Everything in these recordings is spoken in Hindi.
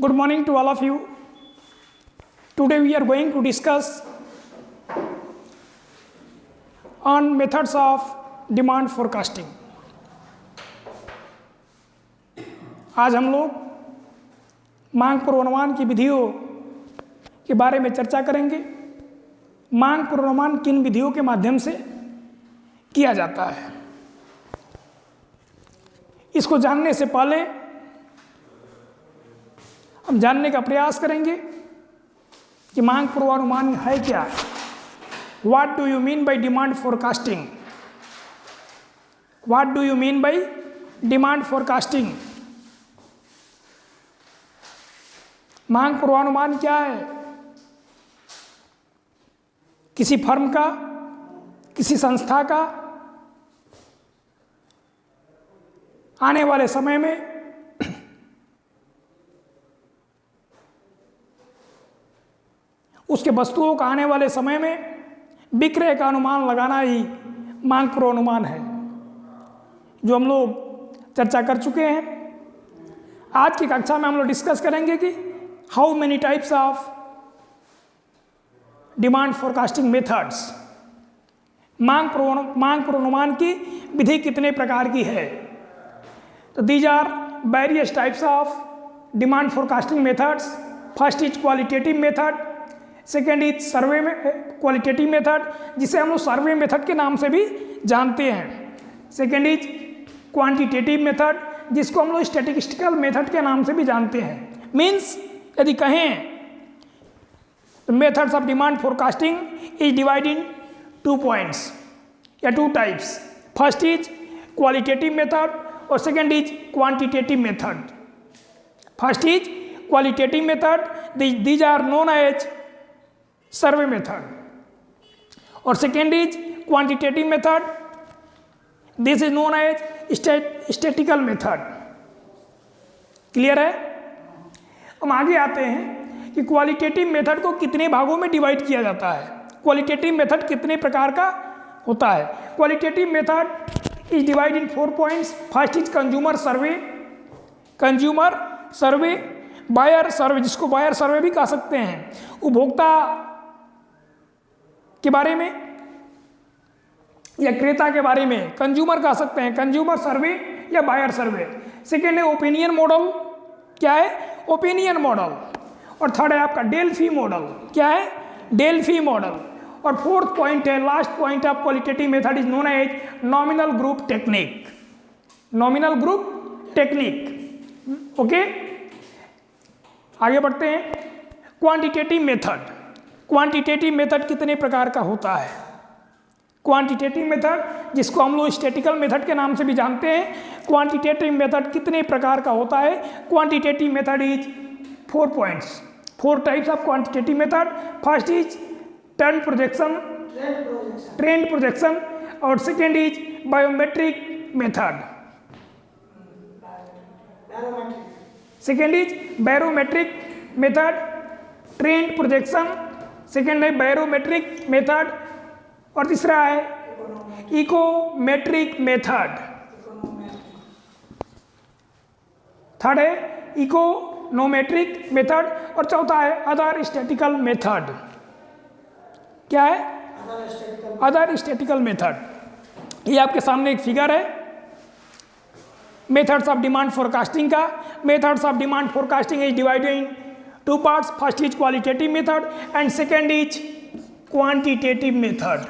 Good morning to all of you. Today we are going to discuss on methods of demand forecasting. आज हम लोग मांग पूर्वानुमान की विधियों के बारे में चर्चा करेंगे। मांग पूर्वानुमान किन विधियों के माध्यम से किया जाता है, इसको जानने से पहले हम जानने का प्रयास करेंगे कि मांग पूर्वानुमान है क्या। What do you mean by demand forecasting? What do you mean by demand forecasting? मांग पूर्वानुमान क्या है? किसी फर्म का, किसी संस्था का आने वाले समय में उसके वस्तुओं का आने वाले समय में विक्रय का अनुमान लगाना ही मांग पूर्वानुमान है, जो हम लोग चर्चा कर चुके हैं। आज की कक्षा में हम लोग डिस्कस करेंगे कि how many types of demand forecasting methods, मांग पूर्वानुमान की विधि कितने प्रकार की है। तो these are various types of demand forecasting methods. First is qualitative method, second is survey qualitative method, जिसे हम लोग सर्वे मेथड के नाम से भी जानते हैं। सेकेंड इज क्वांटिटेटिव मेथड, जिसको हम लोग स्टैटिस्टिकल मेथड के नाम से भी जानते हैं। मीन्स यदि कहें तो methods of demand forecasting is divide in 2 points या 2 types. First is qualitative method और second is quantitative method. First is qualitative method, these are known as survey method, और second is quantitative method, this is known as statistical method. Clear है? हम आगे आते हैं कि क्वालिटेटिव मेथड को कितने भागों में डिवाइड किया जाता है, क्वालिटेटिव मेथड कितने प्रकार का होता है। Qualitative method is divide in 4 points. First is consumer survey, buyer survey, जिसको बायर सर्वे भी कह सकते हैं, उपभोक्ता के बारे में या क्रेता के बारे में कंज्यूमर कह सकते हैं, कंज्यूमर सर्वे या बायर सर्वे। सेकेंड है ओपिनियन मॉडल, क्या है? Opinion model. और थर्ड है आपका डेल्फी मॉडल, क्या है? Delphi model. और फोर्थ पॉइंट है, last point of qualitative method is known as nominal group technique. Nominal group technique. Okay, आगे बढ़ते हैं। क्वांटिटेटिव मेथड, क्वांटिटेटिव मेथड कितने प्रकार का होता है? क्वांटिटेटिव मेथड, जिसको हम लोग स्टैटिस्टिकल मेथड के नाम से भी जानते हैं, क्वांटिटेटिव मेथड कितने प्रकार का होता है? Quantitative method is 4 points, 4 types of quantitative method. First is trend projection, और second is biometric method. Second is barometric method, trend projection, second है बैरोमेट्रिक मेथड, और तीसरा है इकोमेट्रिक मेथड, थर्ड है इकोनोमेट्रिक मेथड, और चौथा है अदर स्टैटिस्टिकल मेथड। क्या है? Other statistical method. ये आपके सामने एक फिगर है मेथड्स ऑफ डिमांड फोरकास्टिंग का। Methods of demand forecasting is divided in 2 parts. First is qualitative method and second is quantitative method.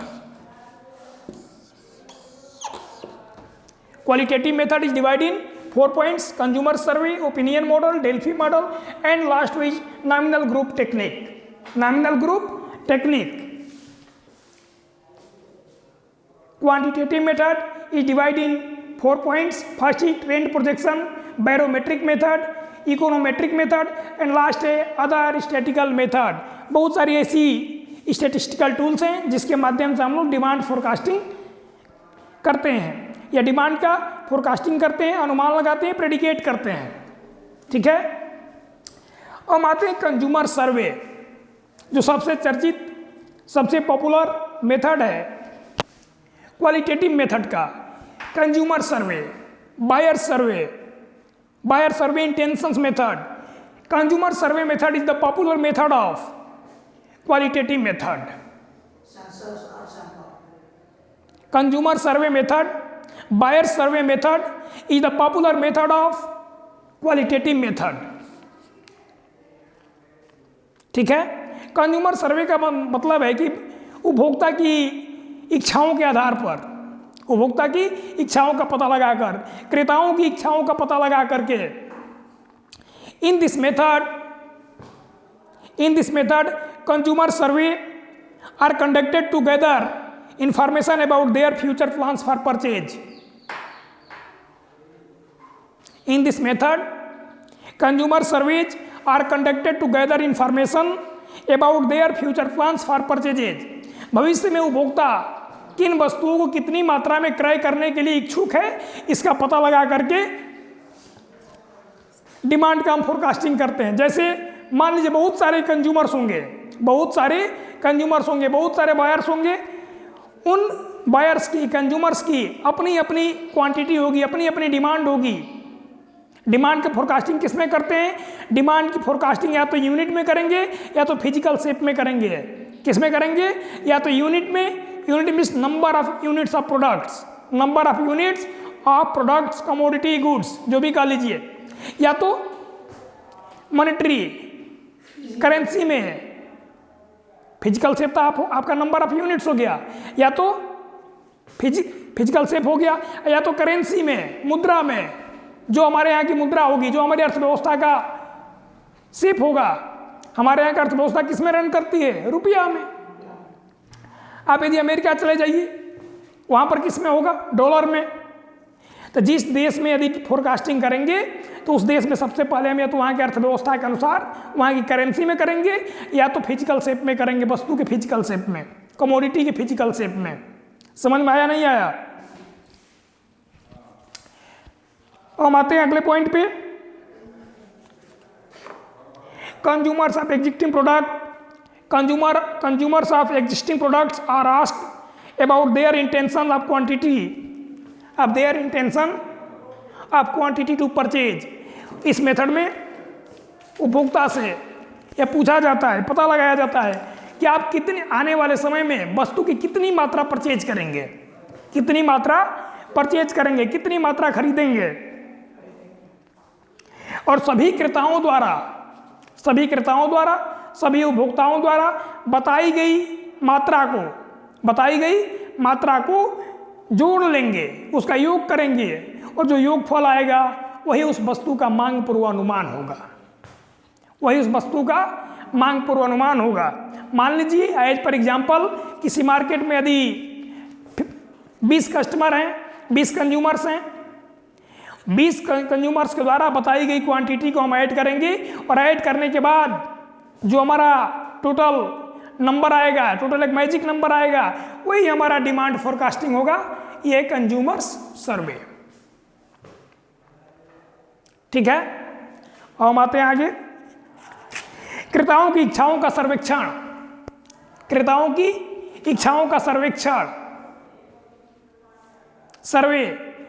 Qualitative method is divided in 4 points: consumer survey, opinion model, Delphi model, and last is nominal group technique. Nominal group technique. Quantitative method is divided in 4 points. First is trend projection, barometric method, econometric method, and last है other statistical method। बहुत सारी ऐसी स्टैटिस्टिकल टूल्स हैं जिसके माध्यम से हम लोग डिमांड फोरकास्टिंग करते हैं या डिमांड का फोरकास्टिंग करते हैं, अनुमान लगाते हैं, प्रेडिकेट करते हैं। ठीक है, अब आते हैं कंज्यूमर सर्वे, जो सबसे चर्चित, सबसे पॉपुलर मेथड है क्वालिटेटिव मेथड का। Consumer survey, buyer survey intentions method, consumer survey method is the popular method of qualitative method. Consumer survey method, buyer survey method is the popular method of qualitative method. ठीक है, कंज्यूमर सर्वे का मतलब है कि उपभोक्ता की इच्छाओं के आधार पर, उपभोक्ता की इच्छाओं का पता लगाकर, क्रेताओं की इच्छाओं का पता लगा करके in this method consumer survey are conducted to gather information about their future plans for purchase. In this method, consumer surveys are conducted to gather information about their future plans for purchases। भविष्य में उपभोक्ता किन वस्तुओं को कितनी मात्रा में क्रय करने के लिए इच्छुक है, इसका पता लगा करके डिमांड का हम फोरकास्टिंग करते हैं। जैसे मान लीजिए बहुत सारे कंज्यूमर्स होंगे, बहुत सारे बायर्स होंगे, उन बायर्स की, कंज्यूमर्स की अपनी अपनी क्वांटिटी होगी, अपनी अपनी डिमांड होगी। डिमांड की फोरकास्टिंग किस में करते हैं? डिमांड की फोरकास्टिंग या तो यूनिट में करेंगे या तो फिजिकल शेप में करेंगे। किस में करेंगे? या तो यूनिट में, unit means number of units of products, number of units of products, commodity, goods, जो भी कह लीजिए, या तो मॉनेटरी करेंसी में, फिजिकल शेप तो आपका नंबर ऑफ यूनिट्स हो गया, या तो फिजिकल शेप हो गया, या तो करेंसी में, मुद्रा में, जो हमारे यहाँ की मुद्रा होगी, जो हमारी अर्थव्यवस्था का शेप होगा। हमारे यहाँ की अर्थव्यवस्था किस में रन करती है? रुपया में। आप यदि अमेरिका चले जाइए, वहाँ पर किस में होगा? डॉलर में। तो जिस देश में यदि फोरकास्टिंग करेंगे तो उस देश में सबसे पहले हम या तो वहाँ की अर्थव्यवस्था के अनुसार वहाँ की करेंसी में करेंगे, या तो फिजिकल शेप में करेंगे, वस्तु के फिजिकल शेप में, कमोडिटी के फिजिकल शेप में। समझ में आया नहीं आया? हम आते हैं अगले पॉइंट पे। Consumers of existing product, consumers of existing products are asked about their intention of quantity to purchase. इस मेथड में उपभोक्ता से यह पूछा जाता है, पता लगाया जाता है कि आप कितने आने वाले समय में वस्तु की कितनी मात्रा परचेज करेंगे, कितनी मात्रा परचेज करेंगे, कितनी मात्रा खरीदेंगे। और सभी क्रेताओं द्वारा, सभी उपभोक्ताओं द्वारा बताई गई मात्रा को जोड़ लेंगे, उसका योग करेंगे, और जो योगफल आएगा वही उस वस्तु का मांग पूर्वानुमान होगा, मान लीजिए एज पर एग्जाम्पल, किसी मार्केट में यदि 20 कस्टमर हैं, 20 कंज्यूमर्स हैं, 20 कंज्यूमर्स के द्वारा बताई गई क्वांटिटी को हम ऐड करेंगे, और ऐड करने के बाद जो हमारा टोटल नंबर आएगा, टोटल एक मैजिक नंबर आएगा, वही हमारा डिमांड फोरकास्टिंग होगा। ये कंज्यूमर्स सर्वे। ठीक है, और हम आते हैं आगे। क्रेताओं की इच्छाओं का सर्वेक्षण,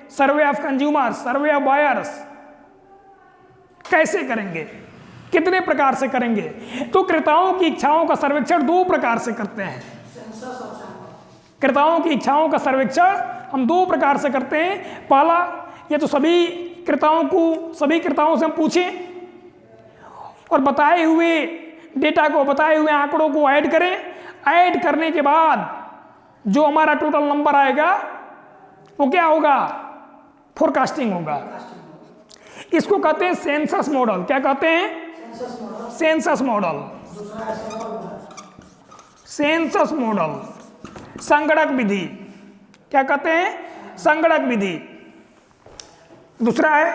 survey of consumers, survey of buyers कैसे करेंगे, कितने प्रकार से करेंगे? तो क्रेताओं की इच्छाओं का सर्वेक्षण 2 प्रकार से करते हैं। क्रेताओं की इच्छाओं का सर्वेक्षण हम 2 प्रकार से करते हैं। पहला, ये तो सभी क्रेताओं से हम पूछें और बताए हुए डेटा को, बताए हुए आंकड़ों को ऐड करें। ऐड करने के बाद जो हमारा टोटल नंबर आएगा वो क्या होगा? फोरकास्टिंग होगा। इसको कहते हैं सेंसस मॉडल। क्या कहते हैं? सेंसस मॉडल, संगणक विधि। क्या कहते हैं? संगणक विधि। दूसरा है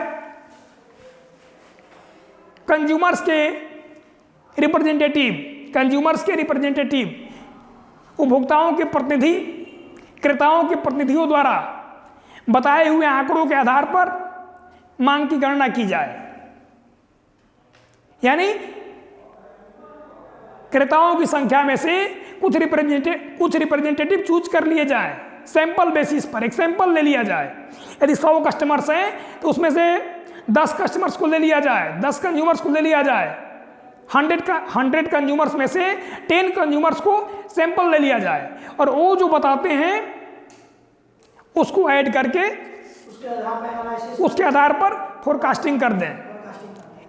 कंज्यूमर्स के रिप्रेजेंटेटिव, उपभोक्ताओं के प्रतिनिधि, क्रेताओं के प्रतिनिधियों द्वारा बताए हुए आंकड़ों के आधार पर मांग की गणना की जाए। यानी क्रेताओं की संख्या में से कुछ रिप्रेजेंटेटिव चूज कर लिए जाए, सैंपल बेसिस पर एक सैंपल ले लिया जाए। यदि 100 कस्टमर्स हैं तो उसमें से 10 कस्टमर्स को ले लिया जाए, 10 कंज्यूमर्स को ले लिया जाए, 100 कंज्यूमर्स में से 10 कंज्यूमर्स को सैंपल ले लिया जाए और वो जो बताते हैं उसको ऐड करके उसके आधार पर फोरकास्टिंग कर दें।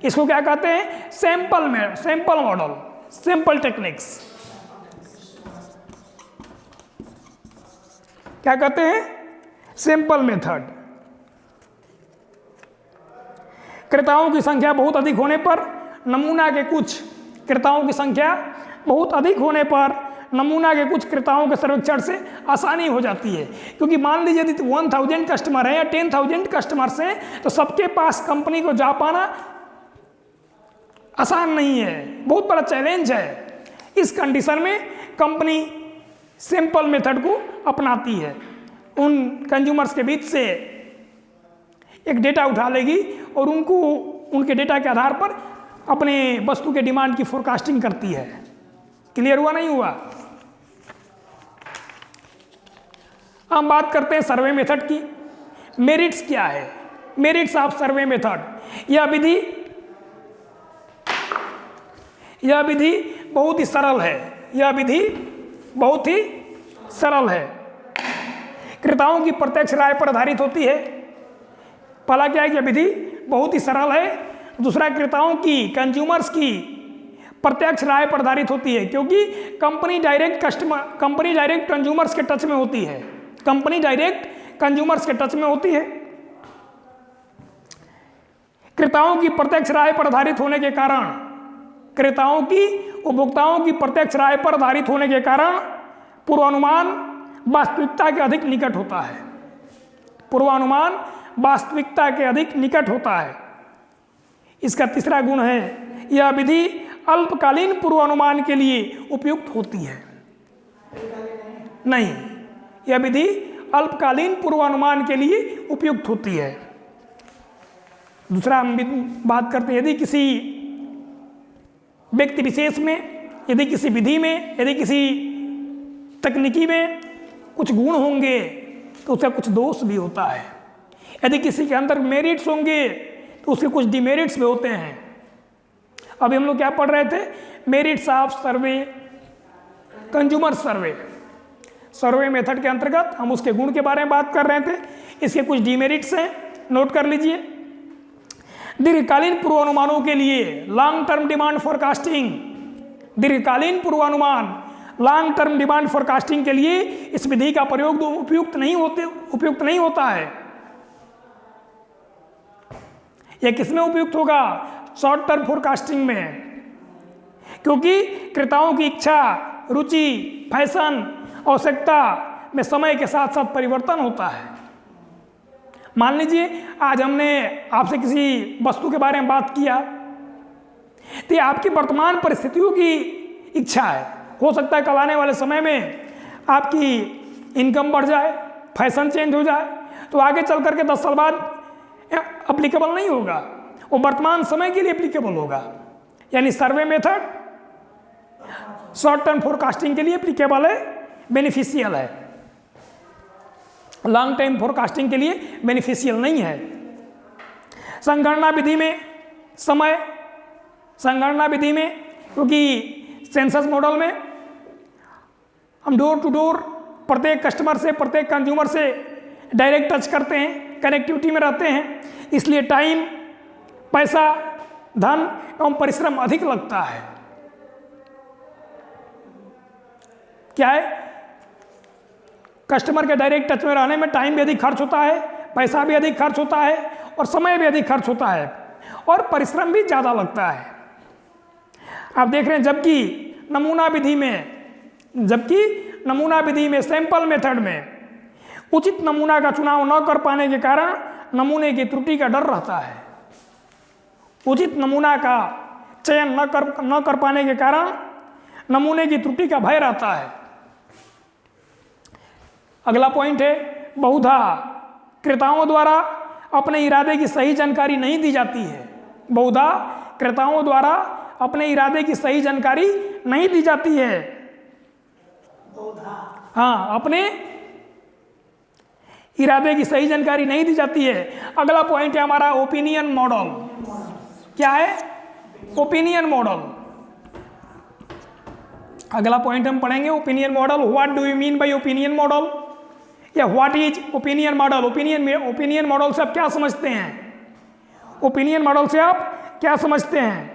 इसको क्या कहते हैं? Sample model, sample techniques. क्या कहते हैं? Sample method. क्रेताओं की संख्या बहुत अधिक होने पर नमूना के कुछ क्रेताओं की संख्या बहुत अधिक होने पर नमूना के कुछ क्रेताओं के सर्वेक्षण से आसानी हो जाती है, क्योंकि मान लीजिए यदि 1000 कस्टमर है या 10,000 कस्टमर्स हैं तो सबके पास कंपनी को जा पाना आसान नहीं है, बहुत बड़ा चैलेंज है। इस कंडीशन में कंपनी सैंपल मेथड को अपनाती है। उन कंज्यूमर्स के बीच से एक डेटा उठा लेगी और उनको उनके डेटा के आधार पर अपने वस्तु के डिमांड की फोरकास्टिंग करती है। क्लियर हुआ नहीं हुआ? हम बात करते हैं सर्वे मेथड की। मेरिट्स क्या है? Merits of survey method. यह विधि बहुत ही सरल है। यह विधि बहुत ही सरल है। क्रेताओं की प्रत्यक्ष राय पर आधारित होती है। पहला क्या है कि यह विधि बहुत ही सरल है। दूसरा, क्रेताओं की, कंज्यूमर्स की प्रत्यक्ष राय पर आधारित होती है, क्योंकि कंपनी डायरेक्ट कंज्यूमर्स के टच में होती है। कंपनी डायरेक्ट कंज्यूमर्स के टच में होती है। क्रेताओं की प्रत्यक्ष राय पर आधारित होने के कारण, क्रेताओं की, उपभोक्ताओं की प्रत्यक्ष राय पर आधारित होने के कारण पूर्वानुमान वास्तविकता के अधिक निकट होता है। पूर्वानुमान वास्तविकता के अधिक निकट होता है। इसका तीसरा गुण है, यह विधि अल्पकालीन पूर्वानुमान के लिए उपयुक्त होती है। नहीं, यह विधि अल्पकालीन पूर्वानुमान के लिए उपयुक्त होती है। दूसरा हम बात करते हैं, यदि किसी व्यक्ति विशेष में, यदि किसी विधि में, यदि किसी तकनीकी में कुछ गुण होंगे तो उसका कुछ दोष भी होता है। यदि किसी के अंदर मेरिट्स होंगे तो उसके कुछ डिमेरिट्स भी होते हैं। अभी हम लोग क्या पढ़ रहे थे? Merits of survey, consumer survey. Survey method के अंतर्गत हम उसके गुण के बारे में बात कर रहे थे। इसके कुछ डिमेरिट्स हैं, नोट कर लीजिए। दीर्घकालीन पूर्वानुमानों के लिए लॉन्ग टर्म डिमांड फोरकास्टिंग, दीर्घकालीन पूर्वानुमान, लॉन्ग टर्म डिमांड फोरकास्टिंग के लिए इस विधि का प्रयोग उपयुक्त नहीं होता है। यह किसमें उपयुक्त होगा? शॉर्ट टर्म फोरकास्टिंग में, क्योंकि क्रेताओं की इच्छा, रुचि, फैशन, आवश्यकता में समय के साथ साथ परिवर्तन होता है। मान लीजिए आज हमने आपसे किसी वस्तु के बारे में बात किया, तो ये आपकी वर्तमान परिस्थितियों की इच्छा है। हो सकता है कल आने वाले समय में आपकी इनकम बढ़ जाए, फैशन चेंज हो जाए, तो आगे चल करके 10 साल बाद अप्लीकेबल नहीं होगा, वो वर्तमान समय के लिए एप्लीकेबल होगा। यानी survey method short term forecasting के लिए एप्लीकेबल है, बेनिफिशियल है। लॉन्ग टाइम फोरकास्टिंग के लिए बेनिफिशियल नहीं है। संगणना विधि में समय, संगणना विधि में, क्योंकि सेंसस मॉडल में हम डोर टू डोर प्रत्येक कस्टमर से, प्रत्येक कंज्यूमर से डायरेक्ट टच करते हैं, कनेक्टिविटी में रहते हैं, इसलिए टाइम, पैसा, धन एवं परिश्रम अधिक लगता है। क्या है? कस्टमर के डायरेक्ट टच में रहने में टाइम भी अधिक खर्च होता है, पैसा भी अधिक खर्च होता है और समय भी अधिक खर्च होता है और परिश्रम भी ज़्यादा लगता है। आप देख रहे हैं, जबकि नमूना विधि में, सैंपल मेथड में उचित नमूना का चुनाव न कर पाने के कारण नमूने की त्रुटि का डर रहता है। उचित नमूना का चयन न कर पाने के कारण नमूने की त्रुटि का भय रहता है। अगला पॉइंट है, बहुधा क्रेताओं द्वारा अपने इरादे की सही जानकारी नहीं दी जाती है। बहुधा क्रेताओं द्वारा अपने इरादे की सही जानकारी नहीं दी जाती है। हाँ, अपने इरादे की सही जानकारी नहीं दी जाती है। अगला पॉइंट है हमारा ओपिनियन मॉडल। क्या है? Opinion model. अगला पॉइंट हम पढ़ेंगे opinion model. What do you mean by opinion model, या what is opinion model. Opinion model से आप क्या समझते हैं? ओपिनियन मॉडल से आप क्या समझते हैं?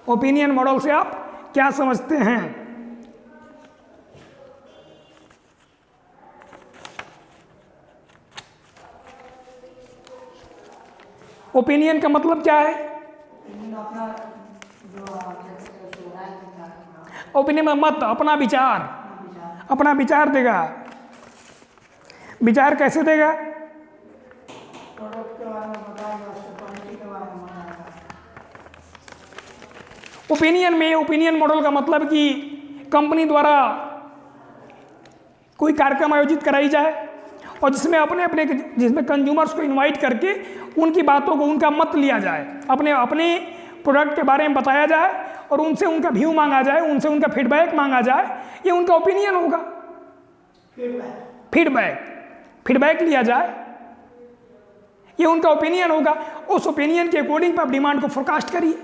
ओपिनियन मॉडल से आप क्या समझते हैं? ओपिनियन का मतलब क्या है? ओपिनियन में मत, अपना विचार, अपना विचार देगा। विचार कैसे देगा? ओपिनियन में, ओपिनियन मॉडल का मतलब कि कंपनी द्वारा कोई कार्यक्रम आयोजित कराई जाए और जिसमें कंज्यूमर्स को इनवाइट करके उनकी बातों को, उनका मत लिया जाए, अपने प्रोडक्ट के बारे में बताया जाए और उनसे उनका व्यू मांगा जाए, उनसे उनका फीडबैक मांगा जाए। ये उनका ओपिनियन होगा। फीडबैक लिया जाए, ये उनका ओपिनियन होगा। उस ओपिनियन के अकॉर्डिंग आप डिमांड को फोरकास्ट करिए।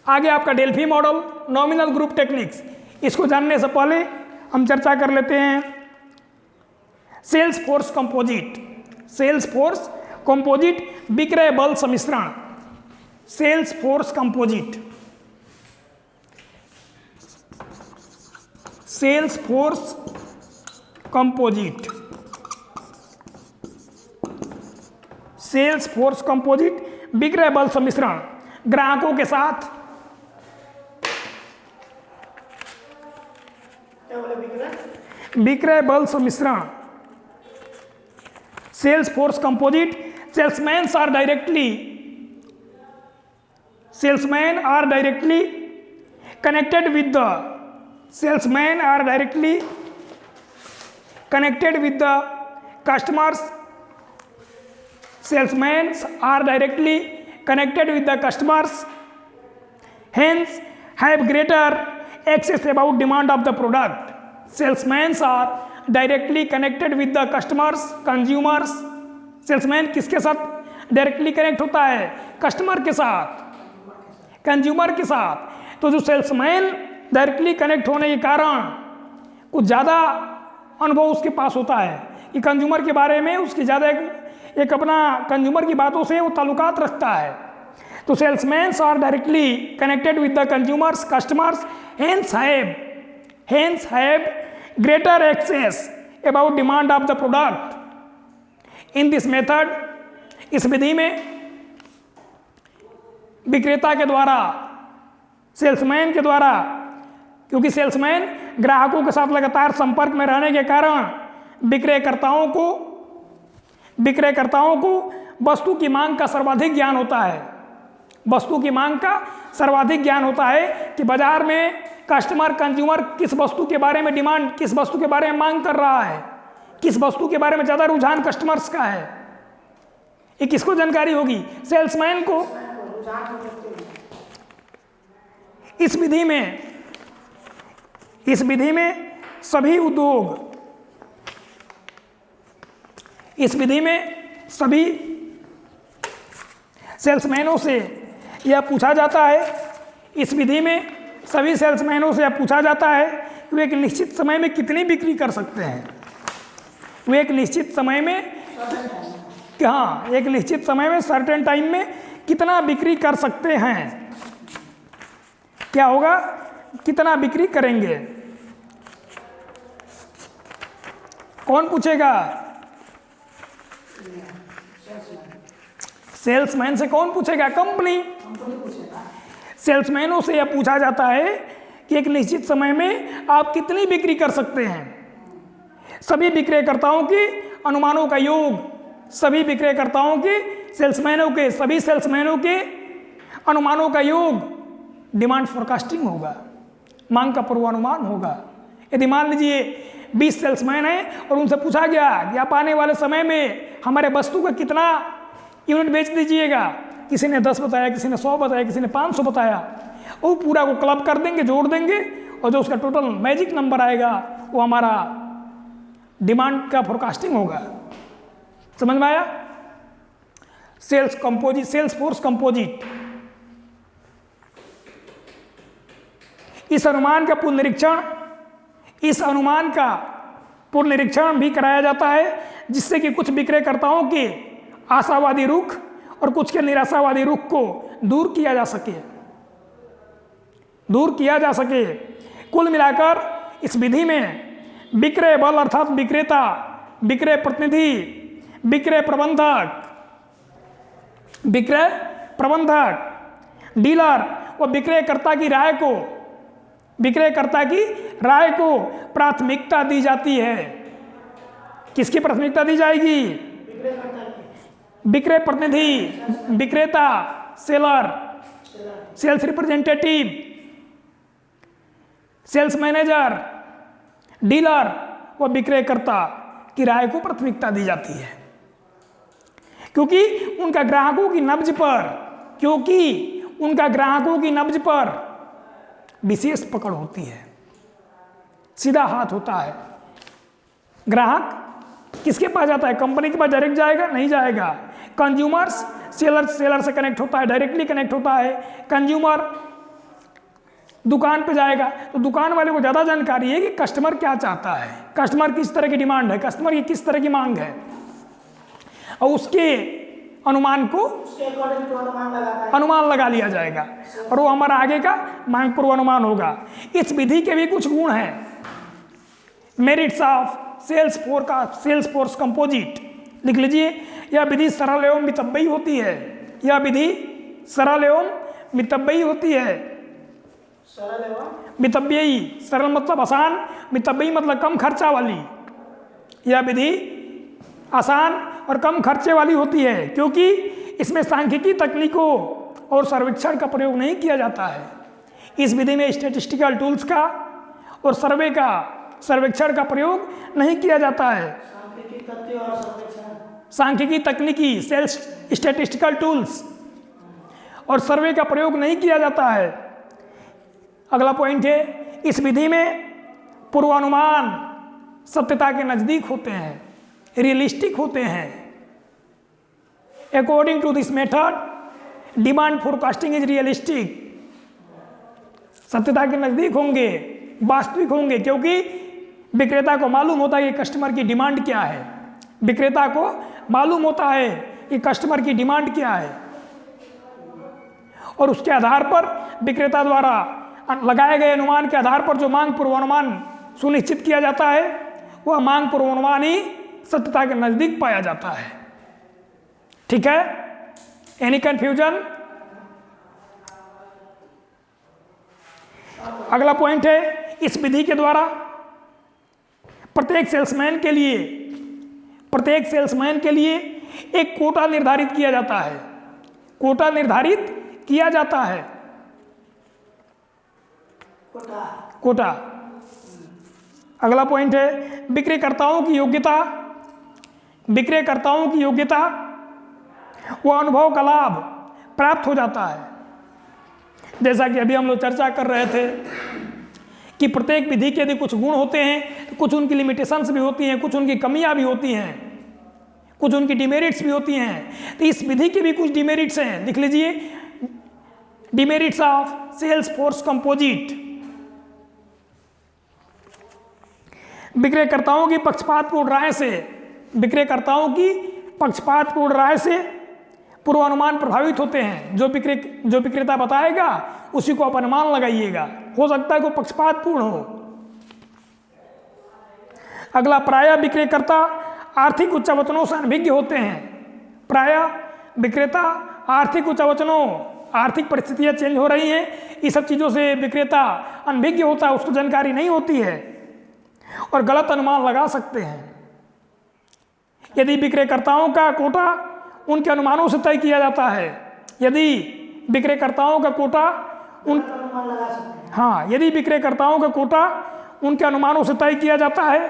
आगे आपका Delphi model, nominal group techniques. इसको जानने से पहले हम चर्चा कर लेते हैं sales force composite. Sales force composite विक्रय बल सम्मिश्रण। Sales force composite, sales force composite, sales force composite विक्रय बल सम्मिश्रण। ग्राहकों के साथ विक्रय बल सम्मिश्रण। Sales force composite, salesman are directly connected with the salesmen are directly connected with the customers. Salesmen are directly connected with the customers, hence have greater access about demand of the product. Salesmen are directly connected with the customers, consumers. Salesman किसके साथ डायरेक्टली कनेक्ट होता है? कस्टमर के साथ, कंज्यूमर के साथ। तो जो सेल्समैन डायरेक्टली कनेक्ट होने के कारण कुछ ज़्यादा अनुभव उसके पास होता है कि कंज्यूमर के बारे में उसकी ज़्यादा एक अपना कंज्यूमर की बातों से वो ताल्लुकात रखता है। तो salesman are directly connected with the consumers, customers, hence have greater access about demand of the product. In this method, इस विधि में विक्रेता के द्वारा, सेल्समैन के द्वारा, क्योंकि सेल्समैन ग्राहकों के साथ लगातार संपर्क में रहने के कारण विक्रेताओं को वस्तु की मांग का सर्वाधिक ज्ञान होता है। वस्तु की मांग का सर्वाधिक ज्ञान होता है कि बाजार में कस्टमर, कंज्यूमर किस वस्तु के बारे में डिमांड, किस वस्तु के बारे में मांग कर रहा है, किस वस्तु के बारे में ज़्यादा रुझान कस्टमर्स का है। ये किसको जानकारी होगी? सेल्समैन को। इस विधि में सभी उद्योग, इस विधि में सभी सेल्समैनों से यह पूछा जाता है, इस विधि में सभी सेल्समैनों से यह पूछा जाता है कि वे एक निश्चित समय में कितनी बिक्री कर सकते हैं। वे एक निश्चित समय में, हाँ, एक निश्चित समय में, सर्टेन टाइम में कितना बिक्री कर सकते हैं। क्या होगा? कितना बिक्री करेंगे? कौन पूछेगा? सेल्समैन से कौन पूछेगा? कंपनी। सेल्समैनों से यह पूछा जाता है कि एक निश्चित समय में आप कितनी बिक्री कर सकते हैं। सभी विक्रेताओं के अनुमानों का योग, सभी विक्रेताओं के, सभी सेल्समैनों के अनुमानों का योग डिमांड फोरकास्टिंग होगा, मांग का पूर्वानुमान होगा। यदि मान लीजिए 20 सेल्समैन हैं और उनसे पूछा गया कि आप आने वाले समय में हमारे वस्तु का कितना यूनिट बेच दीजिएगा, किसी ने 10 बताया, किसी ने 100 बताया, किसी ने 500 बताया, वो पूरा को क्लब कर देंगे, जोड़ देंगे, और जो उसका टोटल मैजिक नंबर आएगा वो हमारा डिमांड का फोरकास्टिंग होगा। समझ में आया? Sales force composite. इस अनुमान का पुनरीक्षण भी कराया जाता है, जिससे कि कुछ विक्रयकर्ताओं के आशावादी रुख और कुछ के निराशावादी रुख को दूर किया जा सके। कुल मिलाकर इस विधि में विक्रय बल अर्थात विक्रेता, विक्रय प्रतिनिधि, विक्रय प्रबंधक, डीलर व विक्रयकर्ता की राय को प्राथमिकता दी जाती है। किसकी प्राथमिकता दी जाएगी? विक्रय प्रतिनिधि, विक्रेता, sales representative, sales manager, dealer व विक्रयकर्ता की राय को प्राथमिकता दी जाती है, क्योंकि उनका ग्राहकों की नब्ज पर विशेष पकड़ होती है, सीधा हाथ होता है। ग्राहक किसके पास जाता है? कंपनी के पास डायरेक्ट जाएगा? नहीं जाएगा। कंज्यूमर्स सेलर से कनेक्ट होता है, डायरेक्टली कनेक्ट होता है। कंज्यूमर दुकान पे जाएगा तो दुकान वाले को ज़्यादा जानकारी है कि कस्टमर क्या चाहता है, कस्टमर किस तरह की डिमांड है, कस्टमर की किस तरह की मांग है, और उसके अनुमान लगा लिया जाएगा, और वो हमारा आगे का मांग पूर्वानुमान होगा। इस विधि के भी कुछ गुण हैं। Merits of sales force composite लिख लीजिए। यह विधि सरल एवं मितव्ययी होती है। मितव्ययी, सरल मतलब आसान, मितव्ययी मतलब कम खर्चा वाली। यह विधि आसान और कम खर्चे वाली होती है, क्योंकि इसमें सांख्यिकी तकनीकों और सर्वेक्षण का प्रयोग नहीं किया जाता है। इस विधि में स्टैटिस्टिकल टूल्स का और सर्वेक्षण का प्रयोग नहीं किया जाता है। सांख्यिकी तकनीकी स्टैटिस्टिकल टूल्स और सर्वे का प्रयोग नहीं किया जाता है। अगला पॉइंट है, इस विधि में पूर्वानुमान सत्यता के नजदीक होते हैं, रियलिस्टिक होते हैं। According to this method demand forecasting is realistic. सत्यता के नजदीक होंगे, वास्तविक होंगे, क्योंकि विक्रेता को मालूम होता है कि कस्टमर की डिमांड क्या है। विक्रेता को मालूम होता है कि कस्टमर की डिमांड क्या है, और उसके आधार पर विक्रेता द्वारा लगाए गए अनुमान के आधार पर जो मांग पूर्वानुमान सुनिश्चित किया जाता है, वह मांग पूर्वानुमान ही सत्यता के नजदीक पाया जाता है। ठीक है? Any confusion? अगला पॉइंट है, इस विधि के द्वारा प्रत्येक सेल्समैन के लिए एक कोटा निर्धारित किया जाता है। कोटा। अगला पॉइंट है, विक्रयकर्ताओं की योग्यता व अनुभव का लाभ प्राप्त हो जाता है। जैसा कि अभी हम लोग चर्चा कर रहे थे कि प्रत्येक विधि के यदि कुछ गुण होते हैं तो कुछ उनकी लिमिटेशंस भी होती हैं, कुछ उनकी कमियां भी होती हैं, कुछ उनकी डिमेरिट्स भी होती हैं। तो इस विधि के भी कुछ डिमेरिट्स हैं, लिख लीजिए। Demerits of sales force composite. विक्रयकर्ताओं की पक्षपातपूर्ण राय से पूर्वानुमान प्रभावित होते हैं। जो विक्रेता बताएगा उसी को आप अनुमान लगाइएगा, हो सकता है कोई पक्षपातपूर्ण हो। अगला, प्रायः विक्रेता आर्थिक उच्चावचनों से अनभिज्ञ होते हैं। प्रायः विक्रेता आर्थिक उच्चावचनों, आर्थिक परिस्थितियां चेंज हो रही हैं, इस सब चीज़ों से विक्रेता अनभिज्ञ होता है, उसको जानकारी नहीं होती है और गलत अनुमान लगा सकते हैं। यदि विक्रयकर्ताओं का कोटा उनके अनुमानों से तय किया जाता है, यदि विक्रयकर्ताओं का कोटा उनके अनुमानों से तय किया जाता है,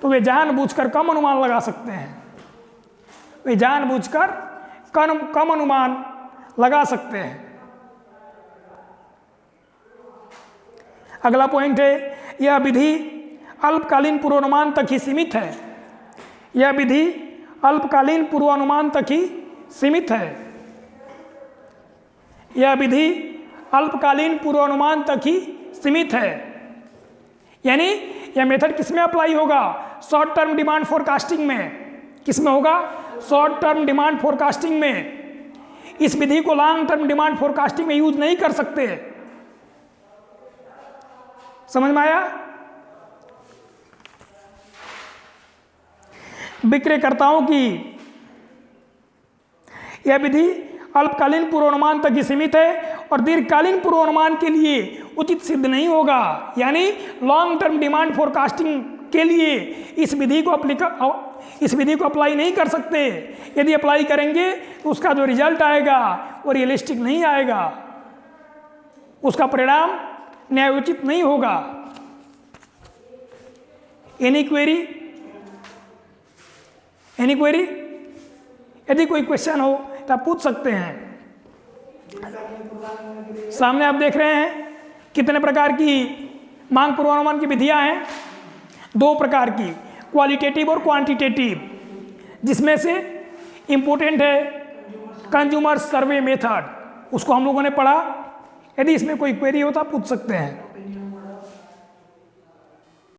तो वे जानबूझकर कम अनुमान लगा सकते हैं। वे जानबूझकर कम अनुमान लगा सकते हैं। अगला पॉइंट है, यह विधि अल्पकालीन पूर्वानुमान तक ही सीमित है। यह विधि अल्पकालीन पूर्वानुमान तक ही सीमित है। यह विधि अल्पकालीन पूर्वानुमान तक ही सीमित है। यानी यह मेथड किस में अप्लाई होगा? शॉर्ट टर्म डिमांड फोरकास्टिंग में। किस में होगा? शॉर्ट टर्म डिमांड फोरकास्टिंग में। इस विधि को लॉन्ग टर्म डिमांड फोरकास्टिंग में यूज नहीं कर सकते। समझ में आया? विक्रयकर्ताओं की यह विधि अल्पकालीन पूर्वानुमान तक ही सीमित है और दीर्घकालीन पूर्वानुमान के लिए उचित सिद्ध नहीं होगा। यानी लॉन्ग टर्म डिमांड फोरकास्टिंग के लिए इस विधि को अप्लाई नहीं कर सकते। यदि अप्लाई करेंगे तो उसका जो रिजल्ट आएगा वो रियलिस्टिक नहीं आएगा, उसका परिणाम न्यायोचित नहीं होगा। Any query? Any query? यदि कोई क्वेश्चन हो तो आप पूछ सकते हैं। सामने आप देख रहे हैं कितने प्रकार की मांग पूर्वानुमान की विधियां हैं। 2 प्रकार की, क्वालिटेटिव और क्वांटिटेटिव, जिसमें से इंपॉर्टेंट है कंज्यूमर सर्वे मेथड, उसको हम लोगों ने पढ़ा। यदि इसमें कोई क्वेरी हो तो आप पूछ सकते हैं।